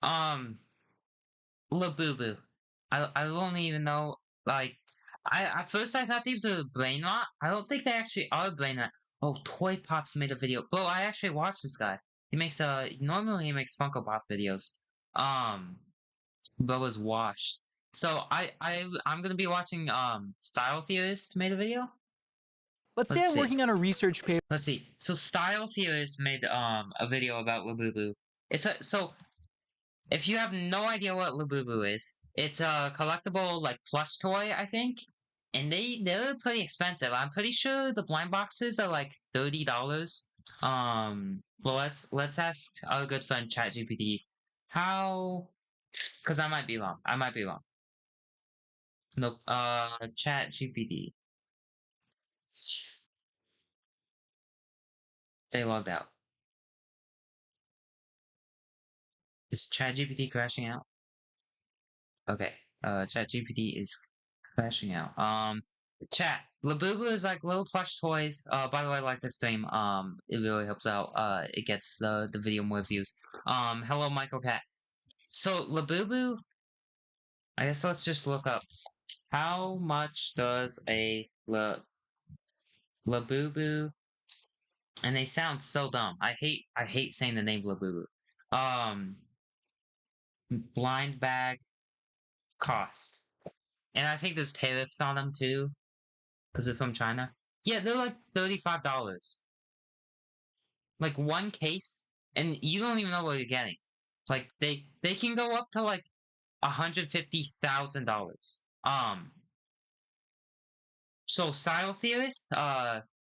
Um, labubu. I don't even know. Like, at first I thought these were brain rot. I don't think they actually are brain rot. Oh, Toy Pops made a video. Bro, I actually watched this guy. Normally he makes Funko Pop videos. Um, but was washed. So I'm gonna be watching Style Theorist made a video. Let's say I'm working on a research paper. Let's see. So Style Theorist made a video about Labubu. So if you have no idea what Labubu is, it's a collectible like plush toy, I think. And they're pretty expensive. I'm pretty sure the blind boxes are like $30. Well let's ask our good friend ChatGPT how, because I might be wrong. I might be wrong. Nope. ChatGPT. They logged out. Is ChatGPT crashing out? Okay. ChatGPT is crashing out. Chat. Labubu is like little plush toys. By the way, I like this stream. It really helps out. It gets the video more views. Hello, Michael Cat. So Labubu. I guess let's just look up. How much does a Labubu? And they sound so dumb. I hate saying the name Labubu. Blind bag cost. And I think there's tariffs on them too, because they're from China. Yeah, they're like $35. Like one case, and you don't even know what you're getting. Like they can go up to like $150,000. So Style Theorist,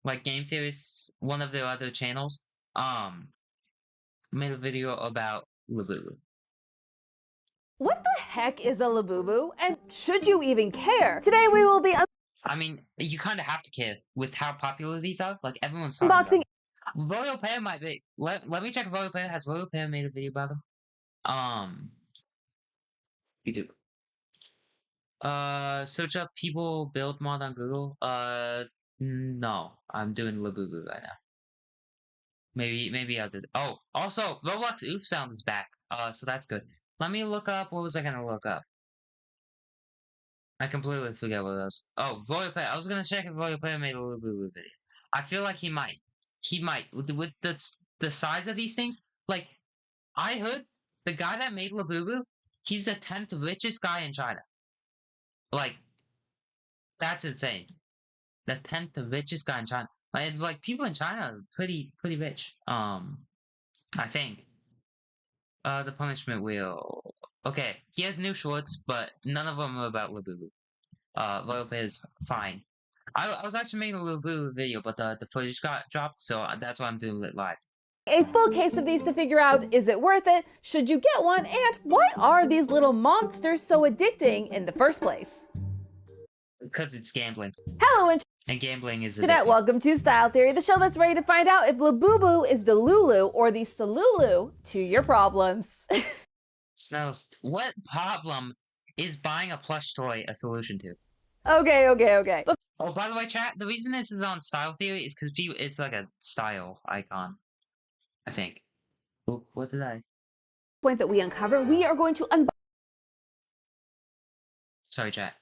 like Game Theorist, one of their other channels, made a video about Labubu. What the heck is a labubu, and should you even care? Today we will be I mean, you kind of have to care with how popular these are. Like everyone's talking unboxing. About Royal Pair might be. Let me check if Royal Pair has Royal Pair made a video about them. YouTube. Search up people build mod on Google. No, I'm doing Labubu right now. Maybe I'll do. Oh, also Roblox oof sound is back. So that's good. Let me look up. What was I gonna look up? I completely forget what it was. Oh, Royal Pair. I was gonna check if Royal Pair made a Labubu video. I feel like he might. He might with the size of these things. Like, I heard the guy that made Labubu, he's the 10th richest guy in China. Like, that's insane. The 10th richest guy in China. Like people in China are pretty rich. I think. The punishment wheel. Okay, he has new shorts, but none of them are about Labubu. Royal Pair is fine. I was actually making a Labubu video, but the footage got dropped, so that's why I'm doing it live. A full case of these to figure out, is it worth it? Should you get one? And why are these little monsters so addicting in the first place? Because it's gambling. Hello, and gambling is Internet. Welcome to Style Theory, the show that's ready to find out if Labubu is the Lulu or the Salulu to your problems. Snows, what problem is buying a plush toy a solution to? Okay. Oh, by the way, chat, the reason this is on Style Theory is because it's like a style icon, I think. Oh, what did I? Point that we uncover, we are going to Sorry, chat.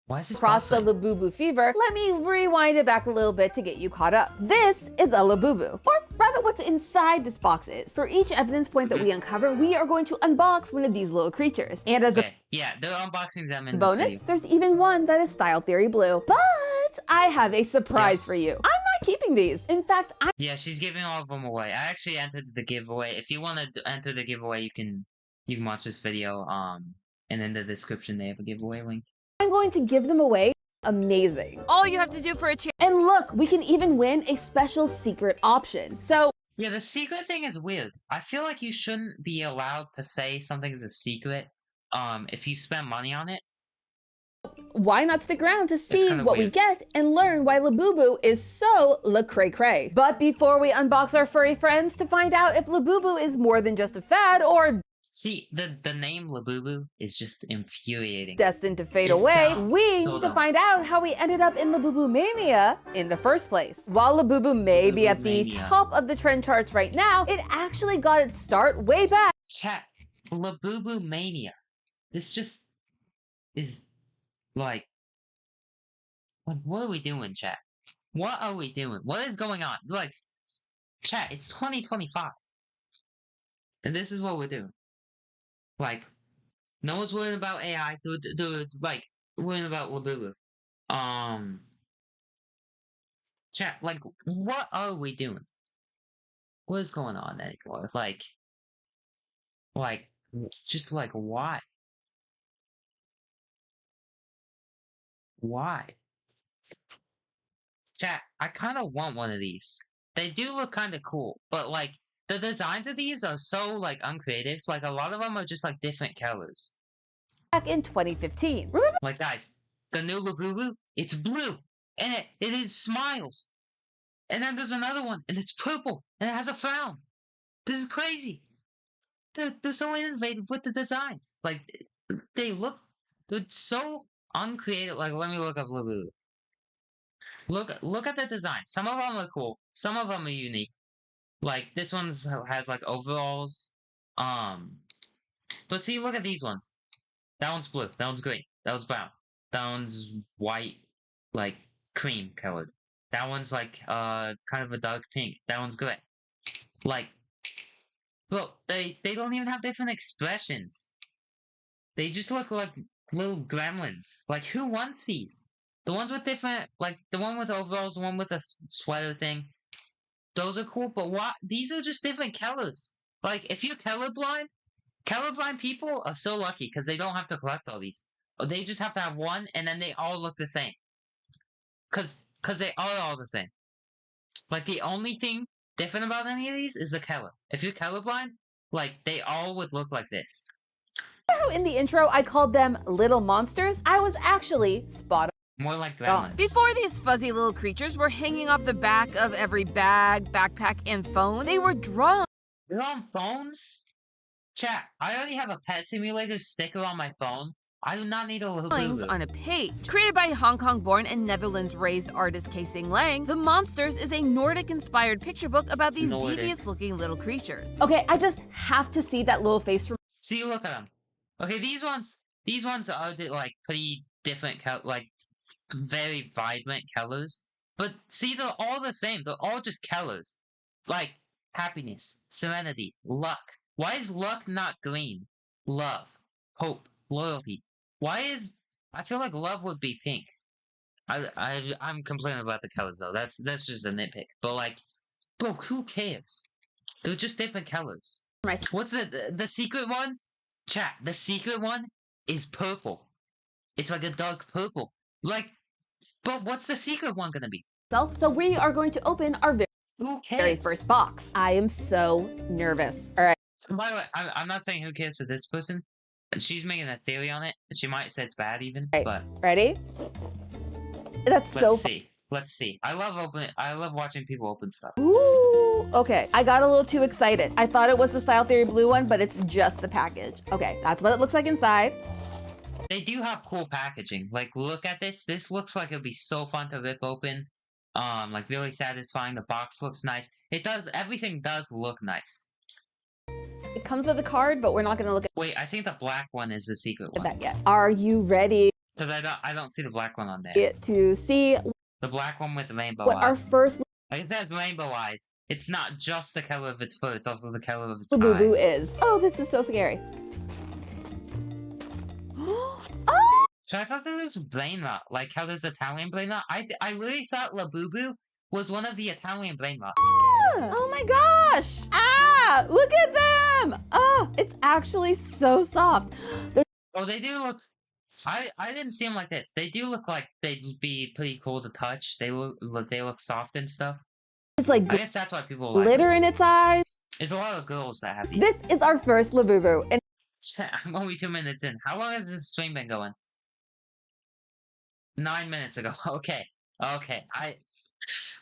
Why is this across the Labubu fever? Let me rewind it back a little bit to get you caught up. This is a Labubu, or rather what's inside this box is. For each evidence point that we uncover, we are going to unbox one of these little creatures. And as yeah, they're unboxing them in bonus, this video. There's even one that is Style Theory Blue. But I have a surprise for you. I'm not keeping these. In fact, yeah, she's giving all of them away. I actually entered the giveaway. If you want to enter the giveaway, you can watch this video. And in the description they have a giveaway link. I'm going to give them away. Amazing. All you have to do for a chance. And look, we can even win a special secret option. So yeah, the secret thing is weird. I feel like you shouldn't be allowed to say something is a secret if you spend money on it. Why not stick around to see what we get and learn why Labubu is so la cray cray. But before we unbox our furry friends to find out if Labubu is more than just a fad or see, the name Labubu is just infuriating. Destined to fade away. We need to find out how we ended up in Labubu Mania in the first place. While Labubu may be at the top of the trend charts right now, it actually got its start way back. Chat, Labubu Mania. This just is like, what are we doing, chat? What are we doing? What is going on? Like, chat, it's 2025. And this is what we're doing. Like, no one's worrying about AI. Like, worrying about Labubu. Chat, like, what are we doing? What is going on anymore? Like, just like, why? Why? Chat, I kind of want one of these. They do look kind of cool, but like, the designs of these are so like uncreative. Like, a lot of them are just like different colors. Back in 2015. Remember? Like, guys, the new Labubu, it's blue, and it is smiles. And then there's another one, and it's purple, and it has a frown. This is crazy. They're so innovative with the designs. Like, they're so uncreative. Like, let me look up Labubu. Look at the design. Some of them are cool. Some of them are unique. Like this one's has like overalls. But see, look at these ones. That one's blue. That one's green. That one's brown. That one's white, like cream colored. That one's like kind of a dark pink. That one's gray. Like, bro, they don't even have different expressions. They just look like little gremlins. Like, who wants these? The ones with different, like the one with overalls, the one with a sweater thing. Those are cool, but what? These are just different colors. Like, if you're colorblind people are so lucky because they don't have to collect all these. They just have to have one, and then they all look the same. Cause they are all the same. Like, the only thing different about any of these is the color. If you're colorblind, like, they all would look like this. How in the intro I called them little monsters? I was actually spot More like gremlins. Before these fuzzy little creatures were hanging off the back of every bag, backpack, and phone, they were drawn. They're on phones? Chat, I already have a pet simulator sticker on my phone. I do not need a little Drawings on a page. Created by Hong Kong-born and Netherlands-raised artist Sing Lang, The Monsters is a Nordic-inspired picture book about these devious-looking little creatures. Okay, I just have to see that little face from. See, look at them. Okay, these ones are like pretty different, like very vibrant colors. But see, they're all the same. They're all just colors. Like happiness, serenity, luck. Why is luck not green? Love, hope, loyalty. Why is I feel like love would be pink. I'm complaining about the colors though. That's just a nitpick. But like, bro, who cares? They're just different colors. What's the secret one? Chat, the secret one is purple. It's like a dark purple. Like, but what's the secret one gonna be? So we are going to open our Who very cares? first box. I am so nervous. All right. By the way, I'm not saying who cares to this person. She's making a theory on it. She might say it's bad even, but Ready? That's let's see. Let's see. I love watching people open stuff. Ooh, okay. I got a little too excited. I thought it was the Style Theory blue one, but it's just the package. Okay, that's what it looks like inside. They do have cool packaging. Like, look at this. This looks like it'd be so fun to rip open. Like really satisfying. The box looks nice. It does. Everything does look nice. It comes with a card, but we're not going to look at Wait, I think the black one is the secret one. that yet. Are you ready Because I don't see the black one on there. to see The black one with the rainbow what eyes. our first Like, it says rainbow eyes. It's not just the color of its fur, it's also the color of its Labubu eyes. is? Oh, this is so scary. Oh! So I thought this was brain rot, like how there's Italian brain rot. I really thought Labubu was one of the Italian brain rots. Oh my gosh! Ah! Look at them! Oh, it's actually so soft. Oh, they do look. I didn't see them like this. They do look like they'd be pretty cool to touch. They look soft and stuff. It's like I guess that's why people like glitter them. in its eyes. There's a lot of girls that have these. This is our first Labubu, and I'm only 2 minutes in. How long has this stream been going? 9 minutes ago. Okay.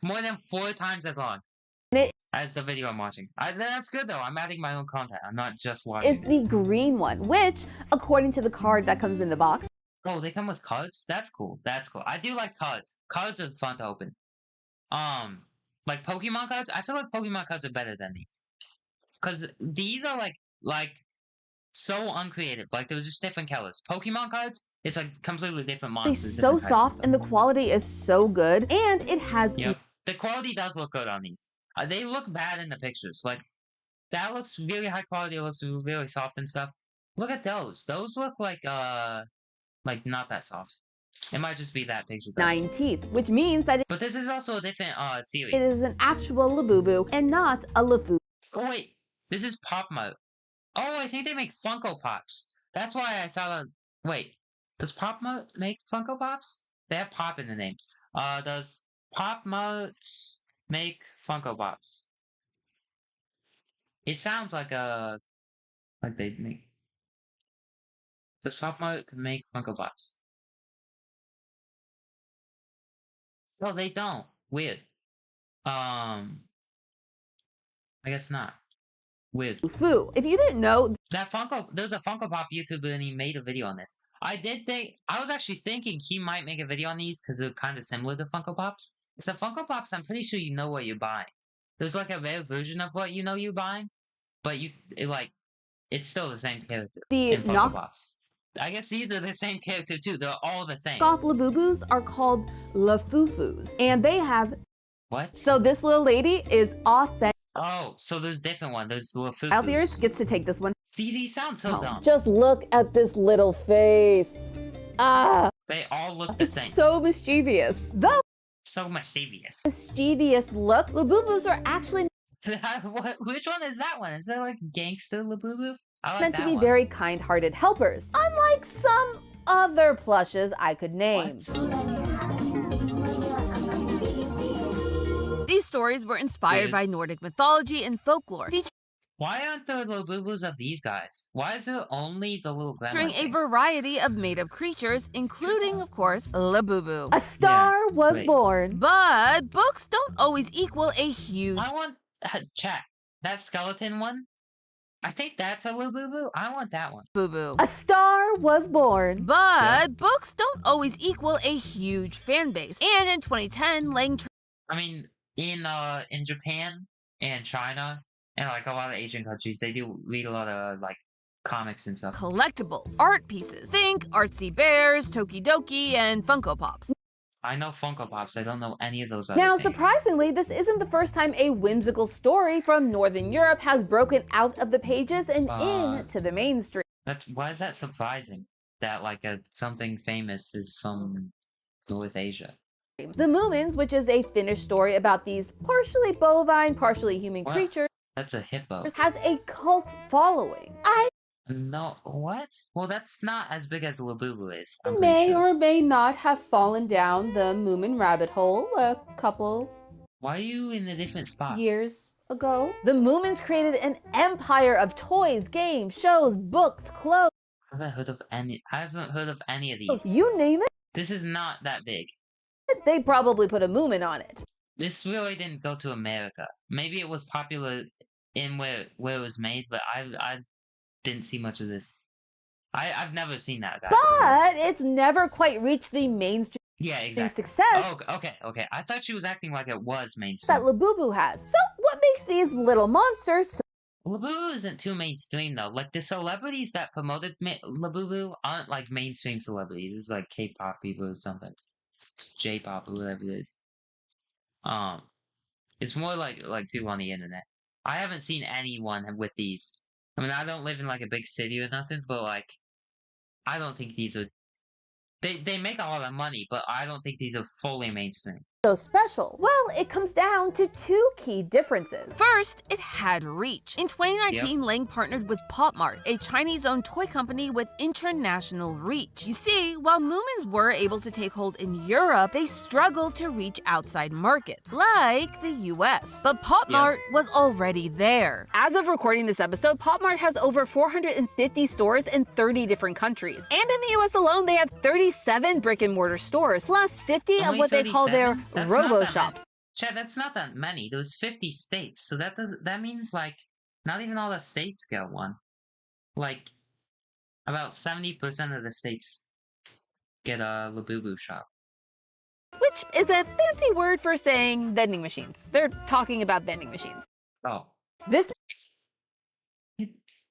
More than 4 times as long as the video I'm watching. That's good though. I'm adding my own content. I'm not just watching it's this. the green one, which, according to the card that comes in the box, Oh, they come with cards? That's cool. That's cool. I do like cards. Cards are fun to open. Like Pokemon cards? I feel like Pokemon cards are better than these. Because these are like so uncreative. Like there was just different colors. Pokemon cards, it's like completely different It's monsters, so different types and soft stuff. and the quality is so good, and it has Yep. The quality does look good on these. They look bad in the pictures. Like that looks really high quality. It looks really soft and stuff. Look at those. Those look like not that soft. It might just be that picture though. 9 teeth, which means that But this is also a different it series. is an actual labubu and not a lafu. Oh wait, this is Pop Mart. Oh, I think they make Funko Pops. That's why I thought. Wait, does Pop Mart make Funko Pops? They have Pop in the name. Does Pop Mart make Funko Pops? It sounds like they make. Does Pop Mart make Funko Pops? No, they don't. Weird. I guess not. Weird. Fu. If you didn't know, That Funko, there's a Funko Pop YouTuber and he made a video on this. I was actually thinking he might make a video on these because they're kind of similar to Funko Pops. So Funko Pops, I'm pretty sure you know what you're buying. There's like a rare version of what you know you're buying, but it's still the same character the in Funko Pops. I guess these are the same character too. They're all the same. knockoff labubus are called lafufus, and they have. What? So this little lady is authentic. Oh, so there's different one. There's Lafufus. Altheirs gets to take this one. See, these sound so dumb. Just look at this little face. Ah, They all look the same. so mischievous. The So mischievous. mischievous look, labubus are actually Which one is that one? Is that like Gangster Labubu? I like meant to that be one. very kind-hearted helpers, unlike some other plushes I could name. These stories were inspired Weird. by Nordic mythology and folklore, Why aren't there Labubus of these guys? Why is there only the little grandma featuring a thing? variety of made-up creatures, including, of course, Labubu. A star was wait. born. But books don't always equal a huge I want chat. That skeleton one? I think that's a Labubu. I want that one. boo-boo. A star was born. But Yeah. books don't always equal a huge fan base. And in 2010, Lang I mean, in Japan and China and like a lot of Asian countries, they do read a lot of like comics and stuff. collectibles, art pieces. Think artsy bears, Tokidoki, and Funko Pops. I know Funko Pops. I don't know any of those other Now, things. surprisingly, this isn't the first time a whimsical story from Northern Europe has broken out of the pages and into the mainstream. Why is that surprising? That like something famous is from North Asia. The Moomins, which is a Finnish story about these partially bovine, partially human What? creatures, That's a hippo. has a cult following. No, what? Well, that's not as big as Labubu is. I'm pretty May sure. or may not have fallen down the Moomin rabbit hole a couple Why are you in a different spot? years ago. The Moomins created an empire of toys, games, shows, books, clothes. I haven't heard of any of these. You name it, This is not that big. they probably put a Moomin on it. This really didn't go to America. Maybe it was popular in where it was made, but I didn't see much of this. I've never seen that guy. But it's never quite reached the mainstream Yeah, exactly. success Oh, okay. I thought she was acting like it was mainstream. that Labubu has. So what makes these little monsters so Labubu isn't too mainstream though. Like the celebrities that promoted Labubu aren't like mainstream celebrities. It's like K-pop people or something, J-pop or whatever it is. It's more like people on the internet. I haven't seen anyone with these. I mean, I don't live in like a big city or nothing, but like, I don't think these are. They make a lot of money, but I don't think these are fully mainstream. special? Well, it comes down to two key differences. First, it had reach. In 2019, Lang partnered with Pop Mart, a Chinese-owned toy company with international reach. You see, while Moomins were able to take hold in Europe, they struggled to reach outside markets, like the US. But Pop Mart was already there. As of recording this episode, Pop Mart has over 450 stores in 30 different countries. And in the US alone, they have 37 brick-and-mortar stores, plus 50 of Only what they call their 37? That's not robo that shops. Chad, that's not that many. There's 50 states, so that means like not even all the states get one. Like about 70% of the states get a Labubu shop. Which is a fancy word for saying vending machines. They're talking about vending machines. Oh, This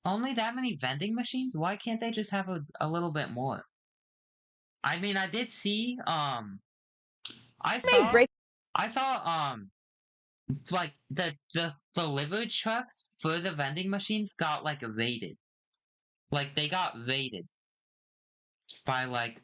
Only that many vending machines? Why can't they just have a little bit more? I mean, I did see, I May saw, break I saw, like the delivery trucks for the vending machines got like raided. Like they got raided by like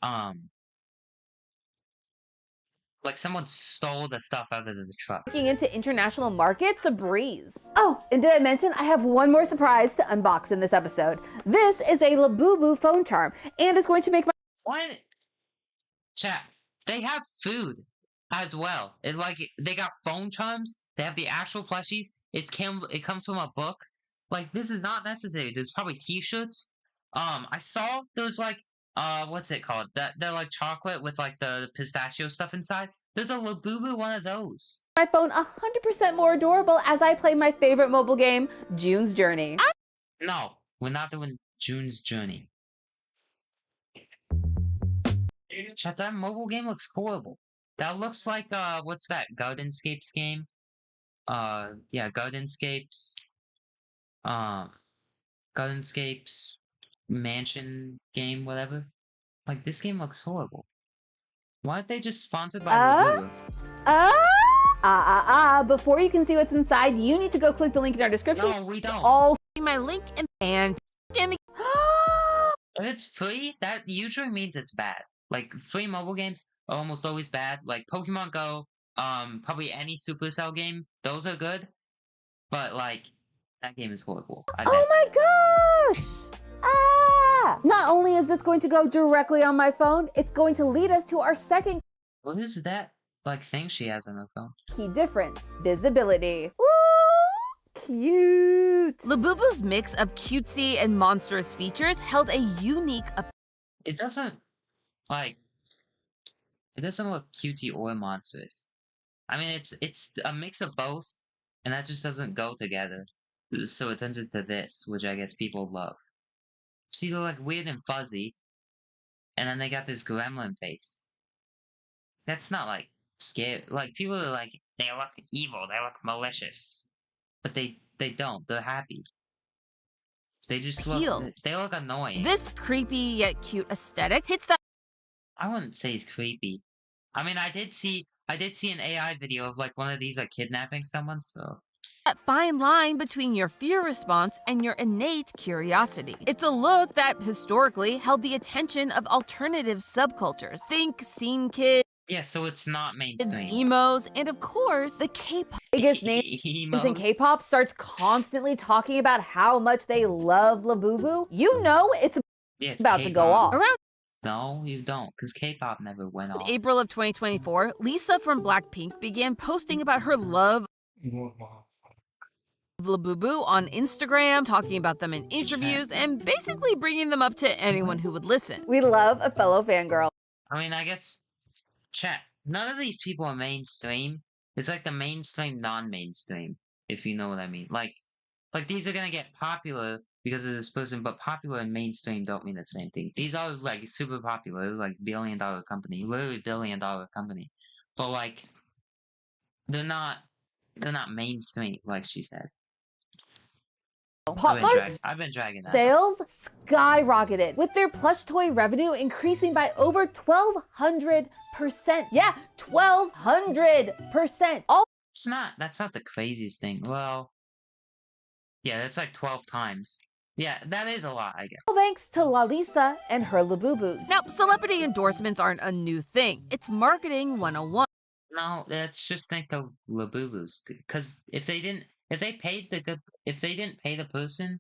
someone stole the stuff out of the truck. breaking into international markets a breeze. Oh, and did I mention I have one more surprise to unbox in this episode? This is a labubu phone charm, and it's going to make my What? Chat. They have food as well. It's like they got phone charms. They have the actual plushies. It comes from a book. Like this is not necessary. There's probably T-shirts. I saw those like what's it called? They're like chocolate with like the pistachio stuff inside. There's a labubu one of those. my phone 100% more adorable as I play my favorite mobile game, June's Journey. No, we're not doing June's Journey. Chat, that mobile game looks horrible. That looks like what's that Gardenscapes game? Yeah, Gardenscapes. Gardenscapes mansion game, whatever. Like this game looks horrible. Why aren't they just sponsored by Labubu? Before you can see what's inside, you need to go click the link in our description. No, we don't. All my link and If it's free, that usually means it's bad. Like free mobile games are almost always bad. Like Pokemon Go, probably any Supercell game, those are good. But like that game is horrible. I bet. Oh my gosh! Not only is this going to go directly on my phone, it's going to lead us to our second What is that like thing she has on her phone? key difference, visibility. Ooh, cute! Labubu's mix of cutesy and monstrous features held a unique It doesn't like it doesn't look cutesy or monstrous. I mean it's a mix of both, and that just doesn't go together. So it turns into this, which I guess people love. See, they're like weird and fuzzy, and then they got this gremlin face. That's not like scary. Like people are like they look evil, they look malicious, but they don't. They're happy. They just appeal. look. They look annoying. This creepy yet cute aesthetic hits that I wouldn't say he's creepy. I mean, I did see an AI video of like one of these like kidnapping someone. So fine line between your fear response and your innate curiosity. It's a look that historically held the attention of alternative subcultures. Think scene kids, yeah, so it's not mainstream. emos, and of course, the K-pop. Biggest names in Emos. K-pop starts constantly talking about how much they love Labubu. You know it's Yeah, it's about to go K-pop. off. Around No, you don't, because K-pop never went off. April of 2024, Lisa from Blackpink began posting about her love of Labubu on Instagram, talking about them in interviews, and basically bringing them up to anyone who would listen. We love a fellow fangirl. I mean, I guess, chat, none of these people are mainstream. It's like the mainstream, non-mainstream, if you know what I mean. Like these are gonna get popular because of this person, but popular and mainstream don't mean the same thing. These are like super popular, like billion-dollar company, literally billion-dollar company, but like they're not mainstream, like she said. I've been dragging that. Sales skyrocketed, with their plush toy revenue increasing by over 1,200%. Yeah, 1,200%. All That's not the craziest thing. Well, yeah, that's like 12 times. Yeah, that is a lot, I guess. thanks to Lalisa and her Labubus. Now, celebrity endorsements aren't a new thing. It's marketing 101. No, let's just thank the Labubus, because if they didn't pay the person,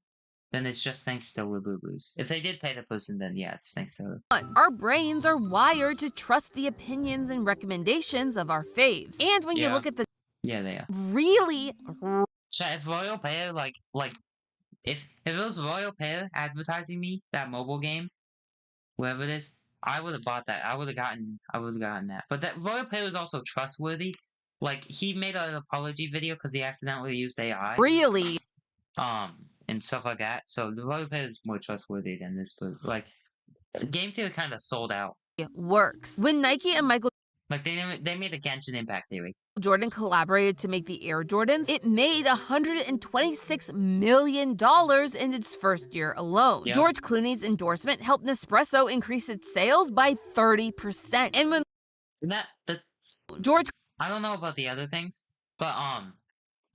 then it's just thanks to Labubus. If they did pay the person, then yeah, it's thanks to her. Our brains are wired to trust the opinions and recommendations of our faves. And when you look at the yeah, they are really if Royal Pair if it was Royal Pair advertising me that mobile game, whatever it is, I would have bought that. I would have gotten that. But that Royal Pair is also trustworthy. Like he made an apology video because he accidentally used AI. really And stuff like that. So the Royal Pair is more trustworthy than this, but like Game Theory kind of sold out. works. When Nike and Michael Like they made the Genshin Impact Theory. Jordan collaborated to make the Air Jordans, it made $126 million in its first year alone. Yep. George Clooney's endorsement helped Nespresso increase its sales by 30%. And when George, I don't know about the other things, but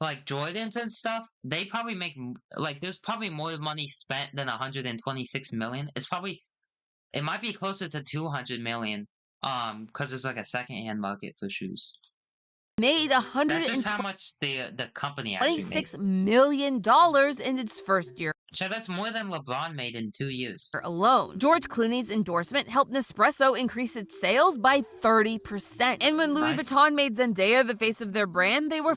like Jordans and stuff, they probably make like there's probably more money spent than 126 million. It might be closer to 200 million. Because there's like a second-hand market for shoes. Made That's just how much the company actually made. $26 million in its first year. So that's more than LeBron made in 2 years. Alone. George Clooney's endorsement helped Nespresso increase its sales by 30%. And when Louis Vuitton made Zendaya the face of their brand, they were...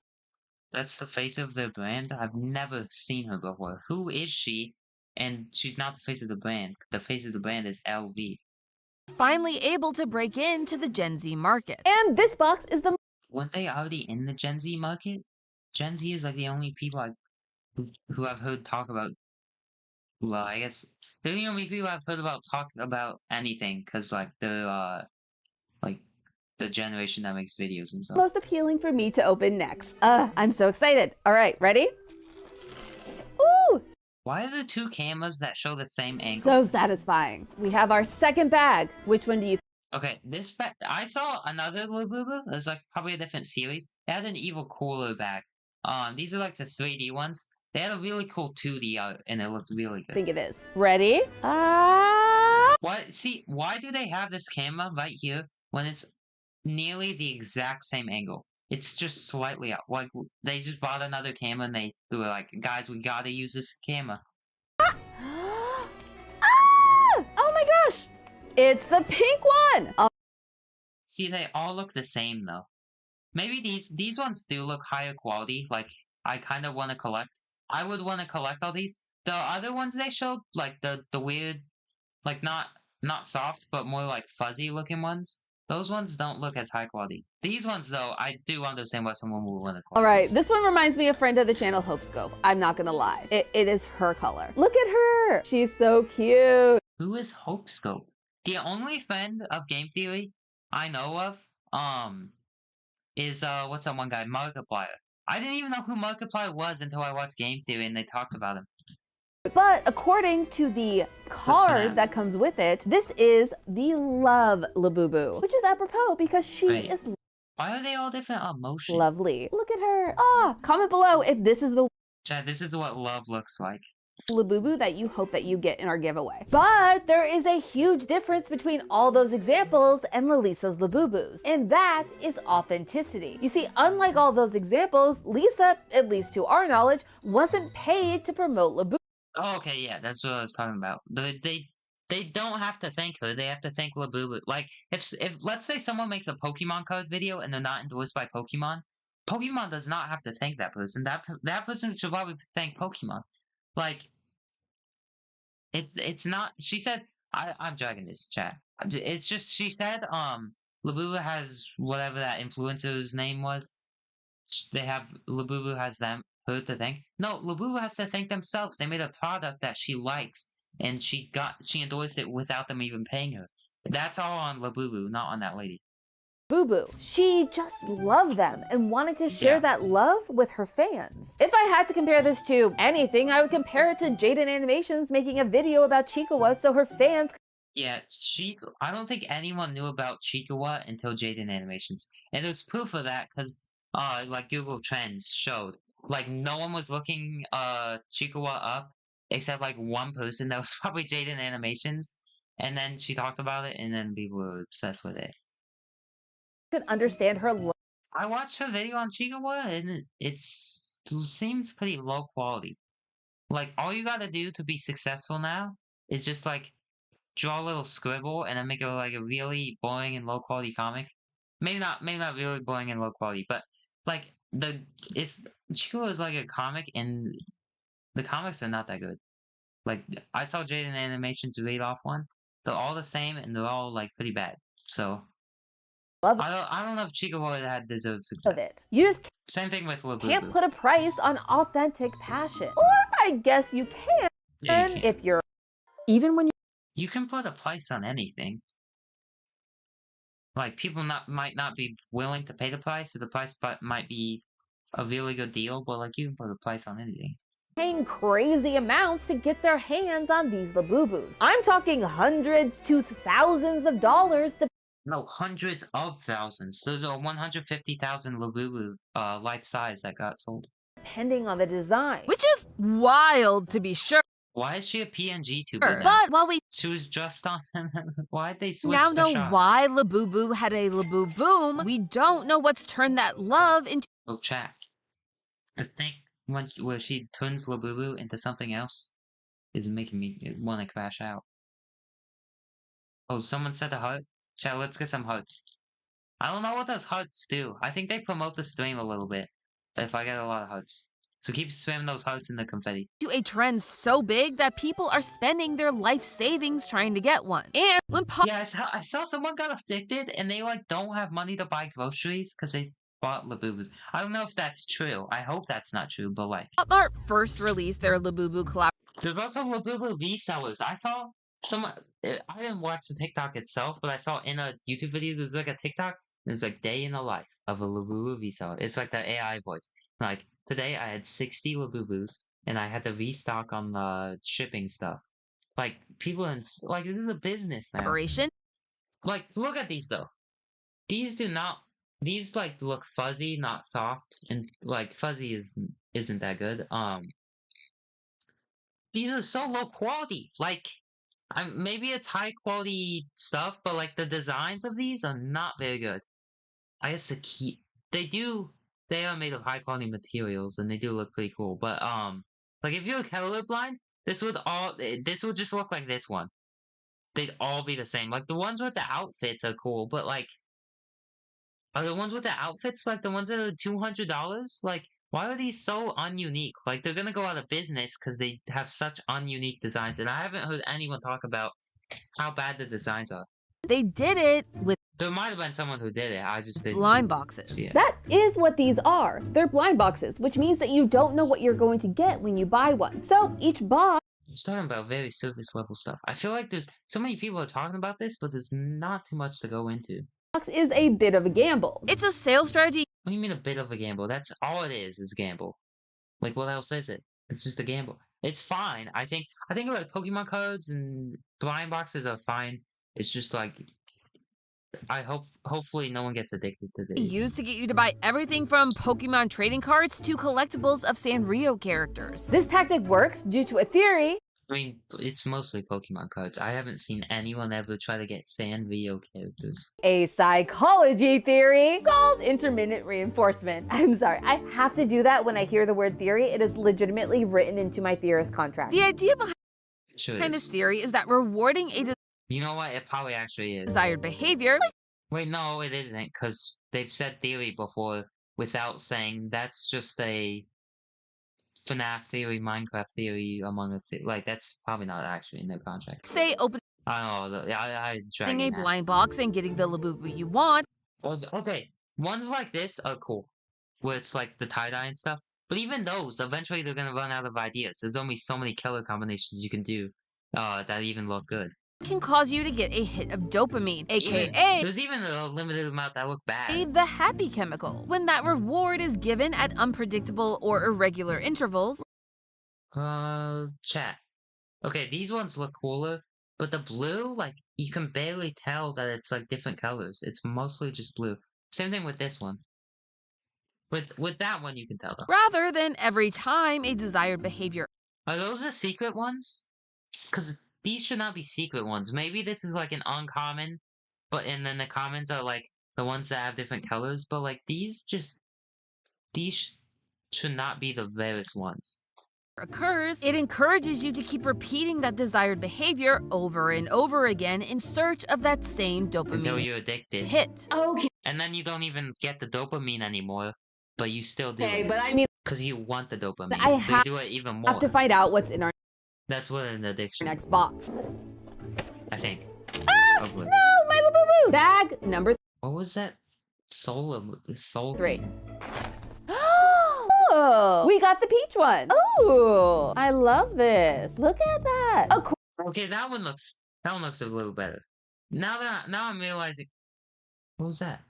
That's the face of their brand? I've never seen her before. Who is she? And she's not the face of the brand. The face of the brand is LV. Finally able to break into the Gen Z market. And this box is the... Weren't they already in the Gen Z market? Gen Z is like the only people who I've heard talk about. Well, I guess they're the only people I've heard about talk about anything, because like they're like the generation that makes videos and stuff. Most appealing for me to open next. I'm so excited. All right, ready? Ooh! Why are there two cameras that show the same angle? So satisfying. We have our second bag. Which one do you... Okay, this bag, I saw another labubu. It was like probably a different series. They had an even cooler bag. These are like the 3D ones. They had a really cool 2D art, and it looked really good. I think it is. Ready? What? See, why do they have this camera right here when it's nearly the exact same angle? It's just slightly out. Like, they just bought another camera and they were like, guys, we gotta use this camera. Ah! Oh my gosh! It's the pink one! Oh. See, they all look the same though. Maybe these ones do look higher quality. Like, I kind of want to collect. I would want to collect all these. The other ones they showed, like the weird, like not soft, but more like fuzzy looking ones. Those ones don't look as high quality. These ones, though, I do understand why someone would want to collect. All right, this one reminds me of friend of the channel, Hopescope. I'm not gonna lie. It is her color. Look at her. She's so cute. Who is Hopescope? The only friend of Game Theory I know of, is, what's that one guy? Markiplier. I didn't even know who Markiplier was until I watched Game Theory and they talked about him. But according to the card that comes with it, this is the Love Labubu, which is apropos because she is... Why are they all different emotions? Lovely. Look at her. Comment below if this is the... Chad, this is what love looks like. Labubu that you hope that you get in our giveaway. But there is a huge difference between all those examples and Lisa's Labubus, and that is authenticity. You see, unlike all those examples, Lisa, at least to our knowledge, wasn't paid to promote Labubu. Oh, okay, yeah, that's what I was talking about. They don't have to thank her. They have to thank Labubu. Like, if let's say someone makes a Pokemon card video and they're not endorsed by Pokemon, Pokemon does not have to thank that person. That person should probably thank Pokemon. Like, it's not. She said, I'm dragging this chat. It's just she said, Labubu has whatever that influencer's name was. Labubu has her to thank. No, Labubu has to thank themselves. They made a product that she likes, and she endorsed it without them even paying her. That's all on Labubu, not on that lady. Boo. She just loved them and wanted to share that love with her fans. If I had to compare this to anything, I would compare it to Jaden Animations making a video about Chikawa so her fans... Yeah, I don't think anyone knew about Chikawa until Jaden Animations. And there's proof of that because, like Google Trends showed. Like, no one was looking Chikawa up except like one person. That was probably Jaden Animations. And then she talked about it, and then people were obsessed with it. Could understand her love. I watched her video on Chikawa, and it seems pretty low quality. Like, all you gotta do to be successful now is just like draw a little scribble and then make it like a really boring and low quality comic. Maybe not really boring and low quality, but like Chikawa is like a comic, and the comics are not that good. Like, I saw Jaden Animations read off one. They're all the same, and they're all like pretty bad. So I don't know if Chikawa had deserved success. You just same thing with Labubu. Can't put a price on authentic passion. Or I guess you can, if you're... Even when you can put a price on anything. Like people might not be willing to pay the price, so the price might be a really good deal, but like you can put a price on anything. Paying crazy amounts to get their hands on these labubus. I'm talking hundreds to thousands of dollars. No, hundreds of thousands. There's a 150,000 labubu life size that got sold. Depending on the design. Which is wild to be sure. Why is she a PNG tuber now? But while we She was just on. Why'd they switch now the know shot? why Labubu had a Labuboom, we don't know what's turned that love into. Oh, chat. The thing where she turns Labubu into something else is making me want to crash out. Oh, someone said a heart? Chat, let's get some hearts. I don't know what those hearts do. I think they promote the stream a little bit. If I get a lot of hearts. So keep spamming those hearts in the confetti. To a trend so big that people are spending their life savings trying to get one. And when Yeah, I saw someone got addicted and they like don't have money to buy groceries because they bought Labubus. I don't know if that's true. I hope that's not true, but like Pop-Mart first released their Labubu collab. there's also Labubu resellers. I saw someone. I didn't watch the TikTok itself, but I saw in a YouTube video there's like a TikTok. It's like day in the life of a Labubu reseller. It's like the AI voice. Like today I had 60 Labubus and I had to restock on the shipping stuff. Like people in like this is a business now. Collaboration. Like look at these though. These do not. These like look fuzzy, not soft, and like fuzzy isn't that good. These are so low quality. Like, maybe it's high quality stuff, but like the designs of these are not very good. I guess the key they are made of high quality materials and they do look pretty cool. But like if you're colorblind, this would just look like this one. They'd all be the same. Like the ones with the outfits are cool, but like are the ones with the outfits like the ones that are $200? Like why are these so ununique? Like they're gonna go out of business because they have such ununique designs, and I haven't heard anyone talk about how bad the designs are. They did it with There might have been someone who did it. I just didn't blind boxes. see it. That is what these are. They're blind boxes, which means that you don't know what you're going to get when you buy one. So each box It's talking about very surface level stuff. I feel like there's so many people are talking about this, but there's not too much to go into. is a bit of a gamble. It's a sales strategy. What do you mean a bit of a gamble? That's all it is gamble. Like what else is it? It's just a gamble. It's fine. I think like Pokemon cards and blind boxes are fine. It's just like hopefully no one gets addicted to this. Used to get you to buy everything from Pokemon trading cards to collectibles of Sanrio characters. This tactic works due to a theory. I mean, it's mostly Pokemon cards. I haven't seen anyone ever try to get Sanrio characters. A psychology theory called intermittent reinforcement. I'm sorry, I have to do that when I hear the word theory. It is legitimately written into my theorist contract. The idea behind Sure this is. theory is that rewarding a You know what? It probably actually is. desired behavior, Wait, no, it isn't, because they've said theory before without saying that's just a FNAF theory, Minecraft theory, Among Us theory. Like, that's probably not actually in their contract. say opening I don't know. I drag a it now. blind box and getting the Labubu you want. Well, okay, ones like this are cool, where it's like the tie-dye and stuff. But even those, eventually they're gonna run out of ideas. There's only so many color combinations you can do that even look good. Can cause you to get a hit of dopamine, aka There's even a limited amount that look bad. the happy chemical. When that reward is given at unpredictable or irregular intervals, Chat. Okay, these ones look cooler, but the blue, like, you can barely tell that it's like different colors. It's mostly just blue. Same thing with this one. With that one, you can tell though. rather than every time a desired behavior Are those the secret ones? Because these should not be secret ones. Maybe this is like an uncommon, and then the commons are like the ones that have different colors. But like these should not be the rarest ones. occurs, it encourages you to keep repeating that desired behavior over and over again in search of that same Until dopamine you're addicted. hit. Okay, And then you don't even get the dopamine anymore, but you still do it. but I mean, Because you want the dopamine. I so you do it even more. have to find out what's in our That's what an addiction next is, box. I think. Ah, Hopefully. no, my Labubu! Bag number What was that? Soul 3. Oh, we got the peach one. Oh, I love this. Look at that. Oh, cool. Okay, that one looks a little better. Now I'm realizing What was that?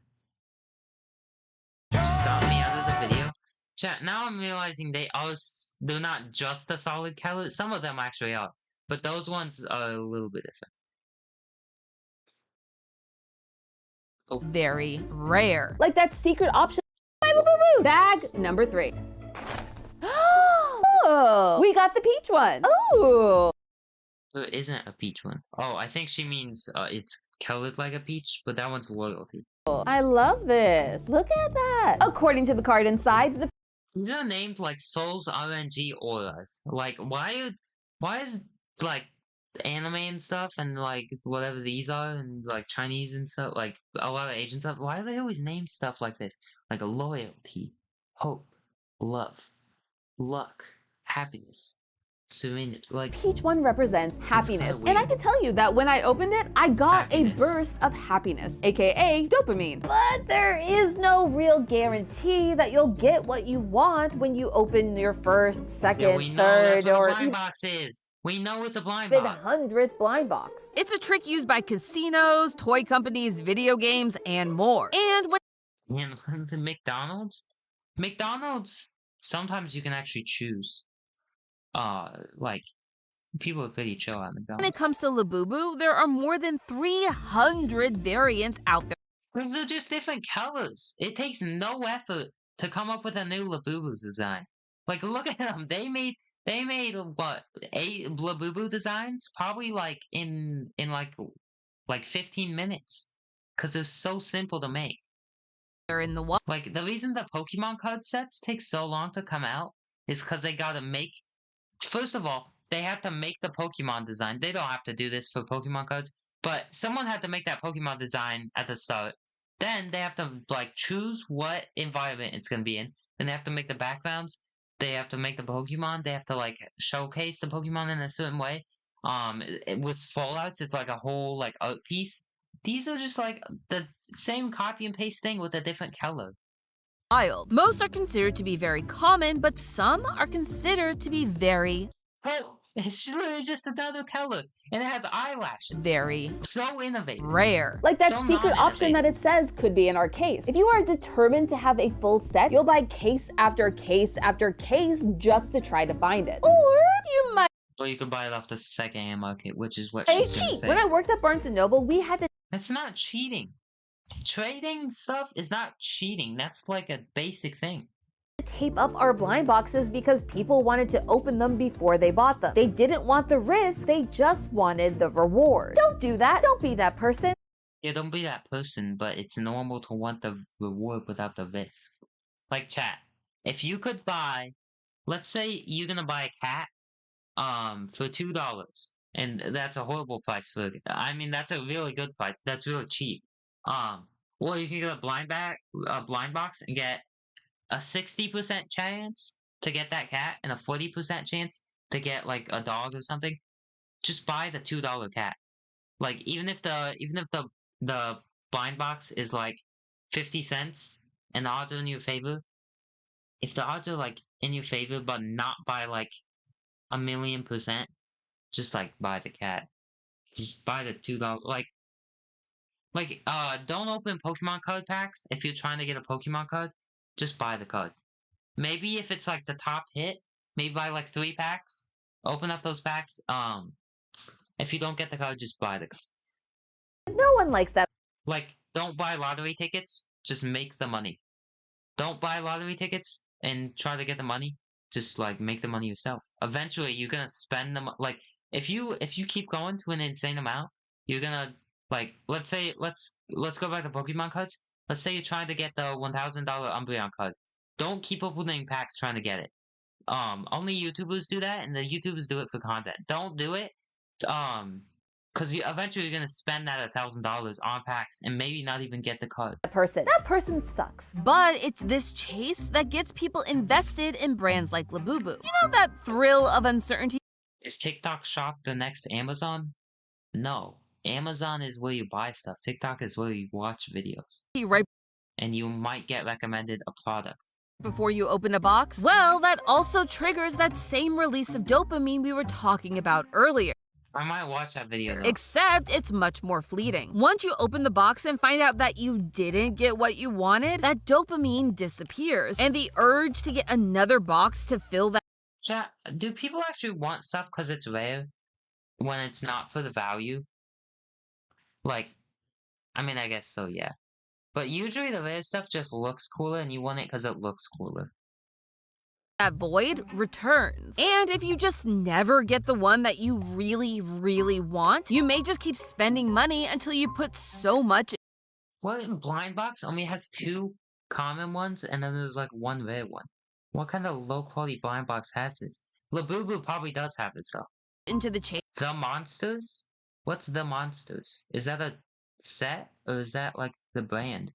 Just got me out of the video. Chat, now I'm realizing they're not just a solid calorie. Some of them actually are. But those ones are a little bit different. Oh. Very rare. Like that secret option. My labubu. Bag number 3. Oh, we got the peach one. Oh. There isn't a peach one. Oh, I think she means it's colored like a peach, but that one's loyalty. I love this. Look at that. According to the card inside, the These are named like Souls RNG auras. Like, why is like anime and stuff and like whatever these are and like Chinese and stuff, like a lot of Asian stuff, why do they always name stuff like this? Like a loyalty, hope, love, luck, happiness, serenity. Like, peach one represents happiness. kinda And I weird. can tell you that when I opened it, I got a Happiness. burst of happiness, aka dopamine. But there is no real guarantee that you'll get what you want when you open your first, second, yeah, we know that's third, what a or blind even box is. We know it's a blind 100th blind box. It's a trick used by casinos, toy companies, video games, and more. And when And the McDonald's, sometimes you can actually choose. Like, people are pretty chill at it McDonald's. comes to labubu, there are more than 300 variants out there. Because they're just different colors. It takes no effort to come up with a new Labubu design. Like, look at them. They made what, 8 Labubu designs? Probably like in like 15 minutes. Because they're so simple to make. They're in the wild. Like, the reason the Pokemon card sets take so long to come out is because they gotta make. First of all, they have to make the Pokemon design. They don't have to do this for Pokemon cards, but someone had to make that Pokemon design at the start. Then they have to like choose what environment it's gonna be in. Then they have to make the backgrounds. They have to make the Pokemon. They have to like showcase the Pokemon in a certain way. With Fallouts, it's like a whole like art piece. These are just like the same copy and paste thing with a different color. Most are considered to be very common, but some are considered to be very, Well, it's literally just another color, and it has eyelashes. very So innovative. rare. Like that So secret option that it says could be in our case. If you are determined to have a full set, you'll buy case after case after case just to try to find it. Or you might Or you could buy it off the second-hand market, which is what she's gonna cheat. say. When I worked at Barnes & Noble, we had to That's not cheating. Trading stuff is not cheating. That's like a basic thing. tape up our blind boxes because people wanted to open them before they bought them. They didn't want the risk, they just wanted the reward. Don't do that. Don't be that person. Yeah, don't be that person, but it's normal to want the reward without the risk. Like, chat, if you could buy, let's say you're gonna buy a cat, for $2, and that's a horrible price for, I mean, that's a really good price. That's really cheap. Or you can get a blind box and get a 60% chance to get that cat and a 40% chance to get like a dog or something. Just buy the $2 cat. Like, even if the blind box is like 50 cents and the odds are in your favor, if the odds are like in your favor but not by like 1,000,000%, just like buy the cat. Just buy the $2. Don't open Pokemon card packs if you're trying to get a Pokemon card. Just buy the card. Maybe if it's like the top hit, maybe buy like 3 packs. Open up those packs. If you don't get the card, just buy the card. No one likes that. Like, don't buy lottery tickets. Just make the money. Don't buy lottery tickets and try to get the money. Just like make the money yourself. Eventually, you're gonna spend them. Like, if you keep going to an insane amount, you're gonna like. Let's go back to Pokemon cards. Let's say you're trying to get the $1,000 Umbreon card. Don't keep opening packs trying to get it. Only YouTubers do that, and the YouTubers do it for content. Don't do it. Because eventually you're gonna spend that $1,000 on packs and maybe not even get the card. That person sucks. But it's this chase that gets people invested in brands like Labubu. You know that thrill of uncertainty? Is TikTok Shop the next Amazon? No. Amazon is where you buy stuff. TikTok is where you watch videos. Right And you might get recommended a product. before you open a box? Well, that also triggers that same release of dopamine we were talking about earlier. I might watch that video though. Except it's much more fleeting. Once you open the box and find out that you didn't get what you wanted, that dopamine disappears, and the urge to get another box to fill that Yeah, do people actually want stuff because it's rare when it's not for the value? Like, I mean, I guess so, yeah. But usually the rare stuff just looks cooler and you want it because it looks cooler. void returns. And if you just never get the one that you really, really want, you may just keep spending money until you put so much. What in Blind Box only has 2 common ones and then there's like 1 rare one? What kind of low quality Blind Box has this? Labubu probably does have this though. Into the chase The Monsters? What's The Monsters? Is that a set or is that like the brand?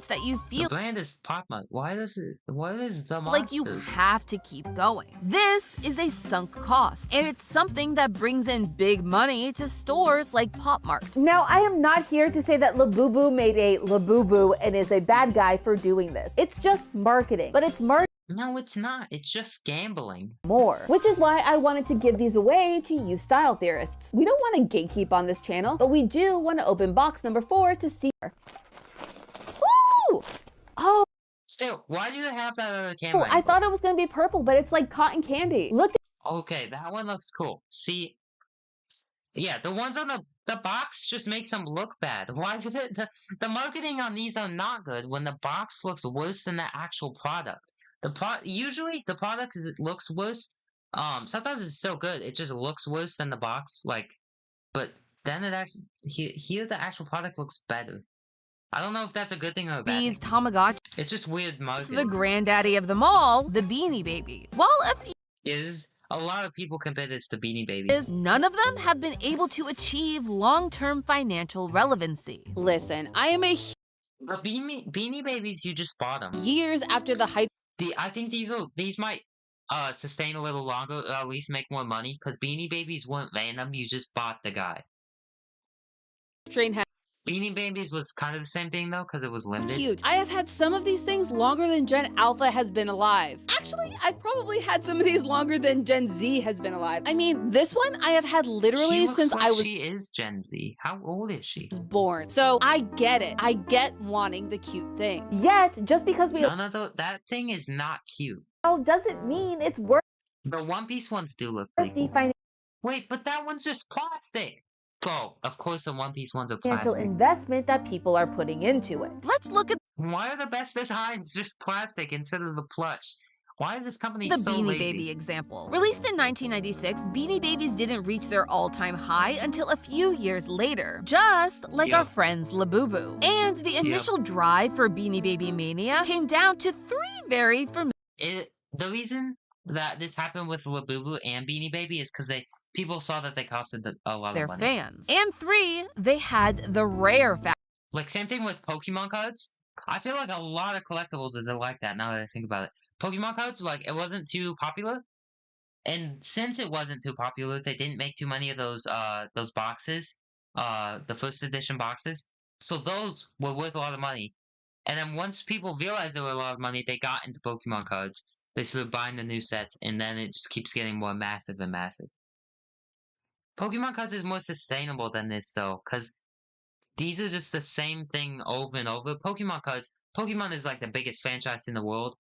that you The feel brand is Pop-Mart. What is The like you Monsters? have to keep going. This is a sunk cost, and it's something that brings in big money to stores like Pop Mart. Now, I am not here to say that Labubu made a Labubu and is a bad guy for doing this. It's just marketing, but it's marketing No, it's not. It's just gambling. more, which is why I wanted to give these away to you style theorists. We don't want to gatekeep on this channel, but we do want to open box number 4 to see. Ooh! Oh, Still, why do they have that other camera I angle? thought it was going to be purple, but it's like cotton candy. Look Okay, that one looks cool. See, yeah, the ones on the box just makes them look bad. Why did the marketing on these are not good when the box looks worse than the actual product? Usually the product looks worse. Sometimes it's still good. It just looks worse than the box. Like, but then it actually here the actual product looks better. I don't know if that's a good thing or a bad these thing. Tamagotchi, It's just weird marketing. the granddaddy of them all, the Beanie Baby. While a few A lot of people compare this to Beanie Babies. none of them have been able to achieve long-term financial relevancy. Listen, I am a But Beanie Babies, you just bought them. years after the hype I think these might sustain a little longer, or at least make more money, because Beanie Babies weren't random. You just bought the guy. train had Beanie Babies was kind of the same thing though, because it was limited. huge. I have had some of these things longer than Gen Alpha has been alive. Actually, I've probably had some of these longer than Gen Z has been alive. I mean, this one I have had literally She looks since like I was she is Gen Z. How old is she? born. So I get it. I get wanting the cute thing. Yet, just because we None of that thing is not cute. allow doesn't mean it's worth The One Piece ones do look pretty the cool. Wait, but that one's just plastic. Oh, of course the One Piece ones are financial plastic. investment that people are putting into it. Let's look at Why are the best designs just plastic instead of the plush? Why is this company the so Beanie lazy? Baby example. Released in 1996, Beanie Babies didn't reach their all-time high until a few years later, just like our Yep. friends Labubu. And the initial drive for Beanie Baby mania came down to 3 very familiar The reason that this happened with Labubu and Beanie Baby is because people saw that they costed a lot of money. fans. And 3, they had the rare factor. Like, same thing with Pokemon cards. I feel like a lot of collectibles is like that now that I think about it. Pokemon cards, like, it wasn't too popular. And since it wasn't too popular, they didn't make too many of those boxes, the first edition boxes. So those were worth a lot of money. And then once people realized they were a lot of money, they got into Pokemon cards. They started buying the new sets, and then it just keeps getting more massive and massive. Pokemon cards is more sustainable than this, though, because these are just the same thing over and over. Pokemon is like the biggest franchise in the world.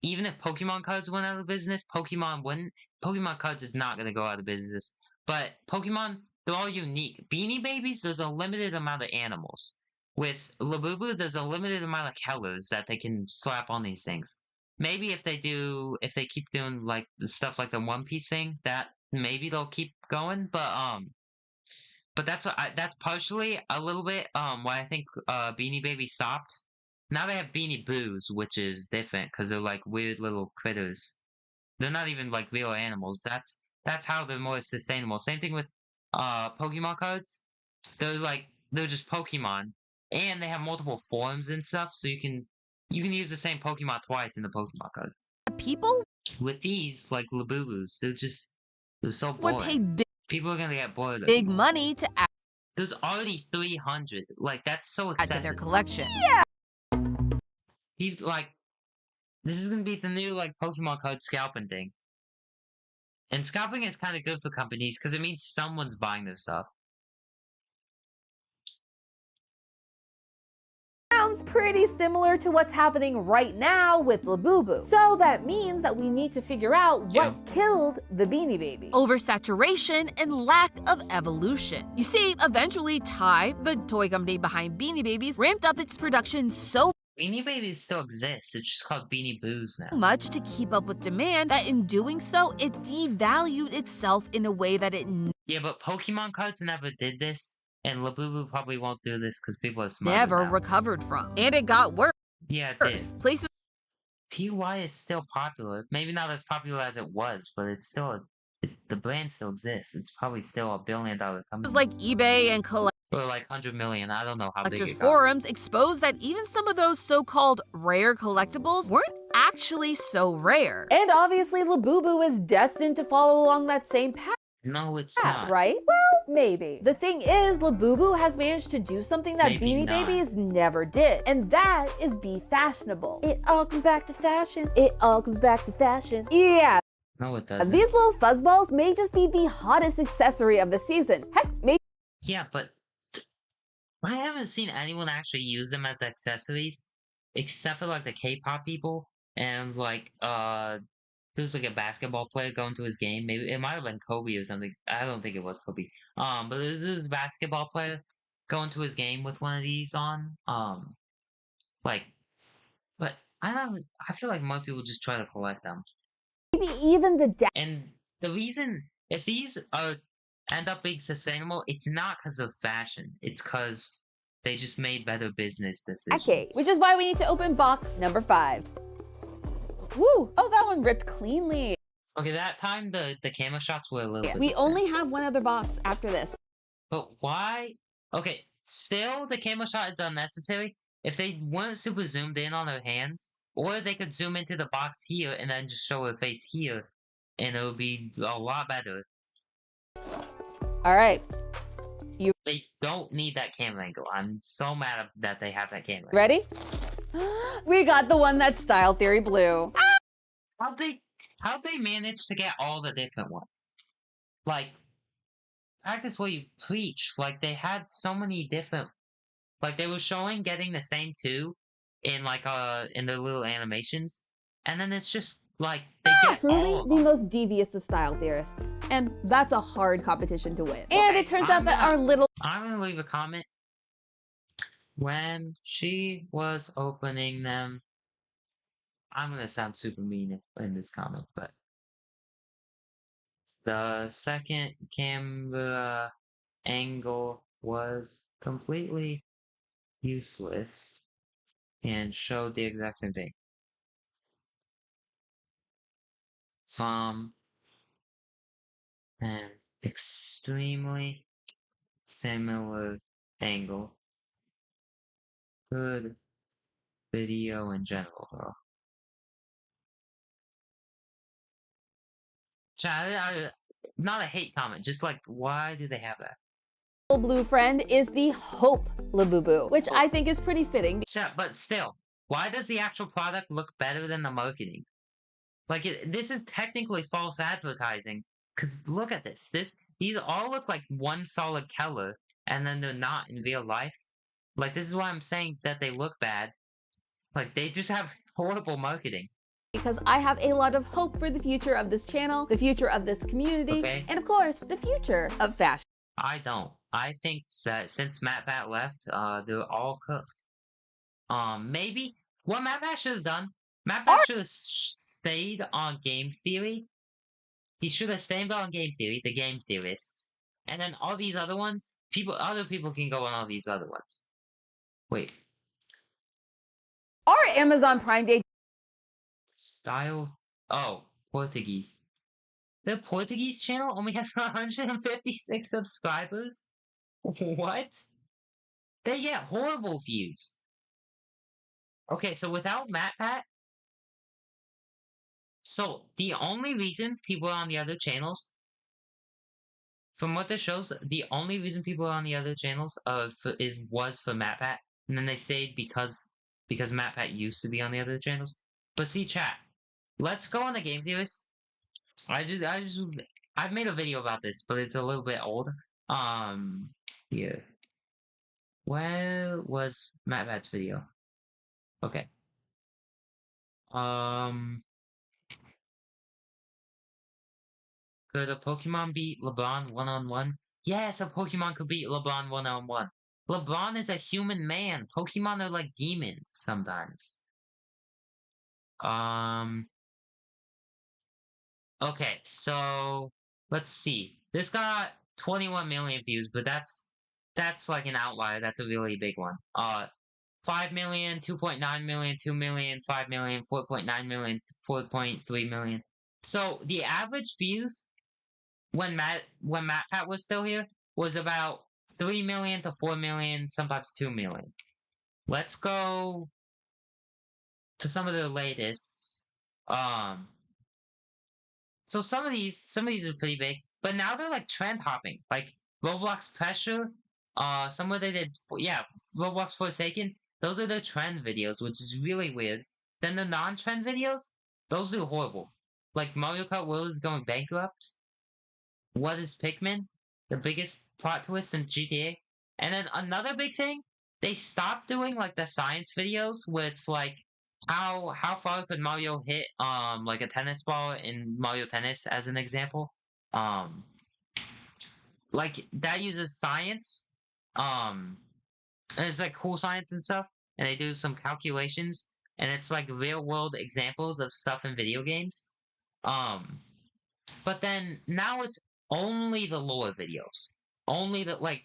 Even if Pokemon cards went out of business, Pokemon wouldn't. Pokemon cards is not going to go out of business. But Pokemon, they're all unique. Beanie Babies, there's a limited amount of animals. With Labubu, there's a limited amount of colors that they can slap on these things. Maybe if they keep doing like the stuff like the One Piece thing, that maybe they'll keep going. But that's partially a little bit why I think Beanie Baby stopped. Now they have Beanie Boos, which is different because they're like weird little critters. They're not even like real animals. That's how they're more sustainable. Same thing with Pokemon cards. They're just Pokemon, and they have multiple forms and stuff, so you can use the same Pokemon twice in the Pokemon card. People With these, like Labubus, they're so would boring. pay People are gonna get bored of big these. money to add There's already 300. Like, that's so to excessive. their collection. This is gonna be the new, like, Pokemon card scalping thing. And scalping is kind of good for companies because it means someone's buying their stuff. Sounds pretty similar to what's happening right now with Labubu. So that means that we need to figure out what killed the Beanie Baby. Oversaturation and lack of evolution. You see, eventually Ty, the toy company behind Beanie Babies, ramped up its production so Beanie Babies still exist. It's just called Beanie Boos now. much to keep up with demand that in doing so, it devalued itself in a way that it Yeah, but Pokemon cards never did this. And Labubu probably won't do this because people are smarter never now. recovered from. And it got worse. Yeah, it did. Places TY is still popular. Maybe not as popular as it was, but it's still the brand still exists. It's probably still a $1 billion company. like eBay and Or like 100 million. I don't know how big collectors it got. forums exposed that even some of those so-called rare collectibles weren't actually so rare. And obviously Labubu is destined to follow along that same path. No, it's Yeah, not. right? Well, maybe. The thing is, Labubu has managed to do something that Maybe Beanie not. Babies never did, and that is be fashionable. It all comes back to fashion. It all comes back to fashion. Yeah, No, it doesn't. these little fuzzballs may just be the hottest accessory of the season. Heck, maybe Yeah, but I haven't seen anyone actually use them as accessories, except for like the K-pop people and like there's like a basketball player going to his game. Maybe it might have been Kobe or something. I don't think it was Kobe. But there's this basketball player going to his game with one of these on. Like, but I don't. I feel like most people just try to collect them. even the And the reason, if these end up being sustainable, it's not because of fashion. It's because they just made better business decisions. decade, which is why we need to open box number 5. Woo! Oh, that one ripped cleanly. Okay, that time the camera shots were a little bit We different. only have one other box after this. But why? Okay, still the camera shot is unnecessary. If they weren't super zoomed in on her hands, or they could zoom into the box here and then just show her face here, and it would be a lot better. All right, They don't need that camera angle. I'm so mad that they have that camera. ready? We got the one that's Style Theory Blue. How'd they manage to get all the different ones? Like, practice what you preach. Like, they had so many different. Like, they were showing getting the same two in like in their little animations, and then it's just like they get all Truly of the them. most devious of style theorists. And that's a hard competition to win. And Okay, it turns out I'm that gonna- our little I'm gonna leave a comment. When she was opening them, I'm gonna sound super mean in this comment, but the second camera angle was completely useless and showed the exact same thing. From an extremely similar angle. Good video in general, though. Not a hate comment, just like, why do they have that? blue friend is the Hope Labubu, which I think is pretty fitting. But still, why does the actual product look better than the marketing? Like, this is technically false advertising. Because look at this. These all look like one solid color, and then they're not in real life. Like, this is why I'm saying that they look bad. Like, they just have horrible marketing. Because I have a lot of hope for the future of this channel, the future of this community, Okay. and of course, the future of fashion. I don't. I think that since MatPat left, they're all cooked. Maybe what MatPat should have done, MatPat should have stayed on Game Theory. He should have stayed on Game Theory, the game theorists, and then all these other ones. Other people can go on all these other ones. Wait, Our Amazon Prime Day style. Oh, Portuguese. The Portuguese channel only has 156 subscribers. What? They get horrible views. Okay, so without MatPat, so the only reason people are on the other channels, from what this shows, the only reason people are on the other channels was for MatPat, and then they stayed because MatPat used to be on the other channels. But see, chat, let's go on the Game Theorist. I've made a video about this, but it's a little bit old. Here. Where was Matt's video? Okay. Could a Pokemon beat LeBron one-on-one? Yes, a Pokemon could beat LeBron one-on-one. LeBron is a human man. Pokemon are like demons sometimes. Okay, so let's see. This got 21 million views, but that's like an outlier. That's a really big one. 5 million, 2.9 million, 2 million, 5 million, 4.9 million, 4.3 million. So the average views when Matt Pat was still here was about 3 million to 4 million, sometimes 2 million. Let's go to some of the latest. So some of these are pretty big, but now they're like trend hopping. Like Roblox Pressure, somewhere they did, yeah, Roblox Forsaken. Those are the trend videos, which is really weird. Then the non-trend videos, those are horrible. Like Mario Kart World is going bankrupt. What is Pikmin? The biggest plot twist in GTA. And then another big thing, they stopped doing like the science videos where it's like how far could Mario hit like a tennis ball in Mario Tennis as an example. Um like that uses science. And it's like cool science and stuff. And they do some calculations and it's like real world examples of stuff in video games. Um but then now it's only the lore videos. Only the like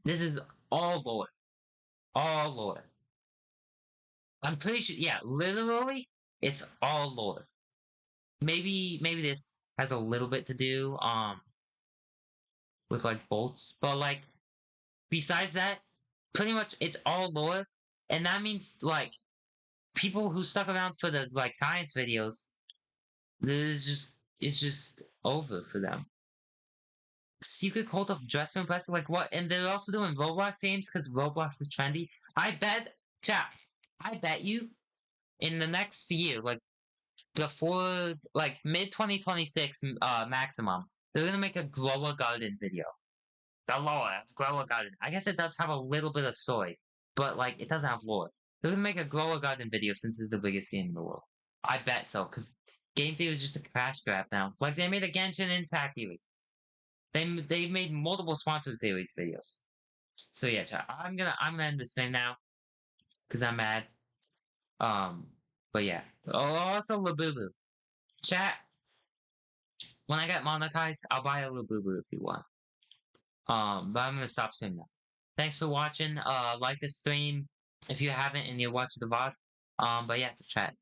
this is all lore. All lore. I'm pretty sure yeah, literally it's all lore. Maybe this has a little bit to do with like bolts, but like besides that, pretty much it's all lore, and that means like people who stuck around for the like science videos, there's just it's just over for them. Secret cult of dress to impress, like what? And they're also doing Roblox games because Roblox is trendy. I bet, chat. I bet you in the next year, like before like mid 2026 maximum, they're gonna make a grow a garden video. The lore of grow a garden. I guess it does have a little bit of soy, but like it doesn't have lore. They're gonna make a grow a garden video since it's the biggest game in the world. I bet so, because Game Theory is just a crash grab now. Like they made a Genshin Impact theory. They made multiple sponsors theories videos. So yeah, chat. I'm gonna end this thing now because I'm mad. Um, but yeah. Oh, also labubu. Chat. When I get monetized, I'll buy a labubu if you want. But I'm gonna stop streaming now. Thanks for watching. Like the stream if you haven't and you're watching the VOD. But yeah, to chat.